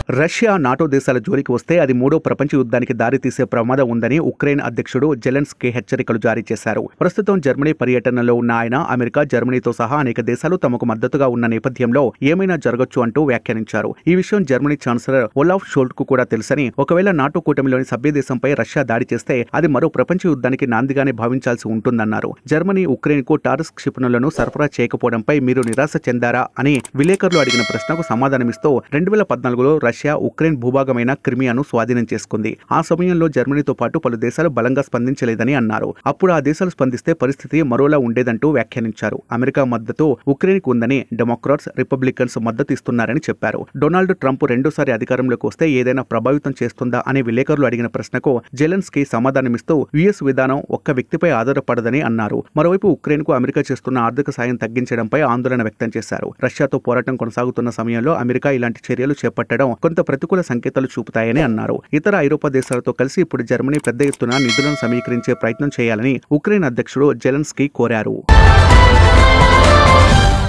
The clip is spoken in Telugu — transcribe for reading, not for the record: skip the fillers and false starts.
రష్యా నాటో దేశాల జోలికి వస్తే అది మూడో ప్రపంచ యుద్ధానికి దారితీసే ప్రమాదం ఉందని ఉక్రెయిన్ అధ్యక్షుడు జెలెన్స్కీ హెచ్చరికలు జారీ చేశారు. ప్రస్తుతం జర్మనీ పర్యటనలో ఉన్న ఆయన అమెరికా, జర్మనీతో సహా అనేక దేశాలు తమకు మద్దతుగా ఉన్న నేపథ్యంలో ఏమైనా జరగొచ్చు అంటూ వ్యాఖ్యానించారు. ఈ విషయం జర్మనీ ఛాన్సలర్ ఒలాఫ్ షోల్ట్ కు కూడా తెలుసని, ఒకవేళ నాటో కూటమిలోని సభ్య దేశంపై రష్యా దాడి చేస్తే అది మరో ప్రపంచ యుద్ధానికి నాందిగానే భావించాల్సి ఉంటుందన్నారు. జర్మనీ ఉక్రెయిన్ కు టారస్ క్షిపణులను సరఫరా చేయకపోవడంపై మీరు నిరాశ చెందారా అని విలేకరులు అడిగిన ప్రశ్నకు సమాధానమిస్తూ 2014లో రష్యా ఉక్రెయిన్ భూభాగమైన క్రిమియాను స్వాధీనం చేసుకుంది. ఆ సమయంలో జర్మనీతో పాటు పలు దేశాలు బలంగా స్పందించలేదని అన్నారు. అప్పుడు ఆ దేశాలు స్పందిస్తే పరిస్థితి మరోలా ఉండేదంటూ వ్యాఖ్యానించారు. అమెరికా మద్దతు ఉక్రెయిన్కు ఉందని, డెమోక్రాట్స్, రిపబ్లికన్స్ మద్దతు ఇస్తున్నారని చెప్పారు. డొనాల్డ్ ట్రంప్ రెండోసారి అధికారంలోకి వస్తే ఏదైనా ప్రభావితం చేస్తుందా అని విలేకరులు అడిగిన ప్రశ్నకు జెలెన్స్కీ సమాధానమిస్తూ యుఎస్ విధానం ఒక్క వ్యక్తిపై ఆధారపడదని అన్నారు. మరోవైపు ఉక్రెయిన్కు అమెరికా చేస్తున్న ఆర్థిక సాయం తగ్గించడంపై ఆందోళన వ్యక్తం చేశారు. రష్యాతో పోరాటం కొనసాగుతున్న సమయంలో అమెరికా ఇలాంటి చర్యలు చేపట్టడం కొంత ప్రతికూల సంకేతాలు చూపుతాయని అన్నారు. ఇతర ఐరోపా దేశాలతో కలిసి ఇప్పుడు జర్మనీ పెద్ద ఎత్తున నిధులను సమీకరించే ప్రయత్నం చేయాలని ఉక్రెయిన్ అధ్యక్షుడు జెలెన్స్కీ కోరారు.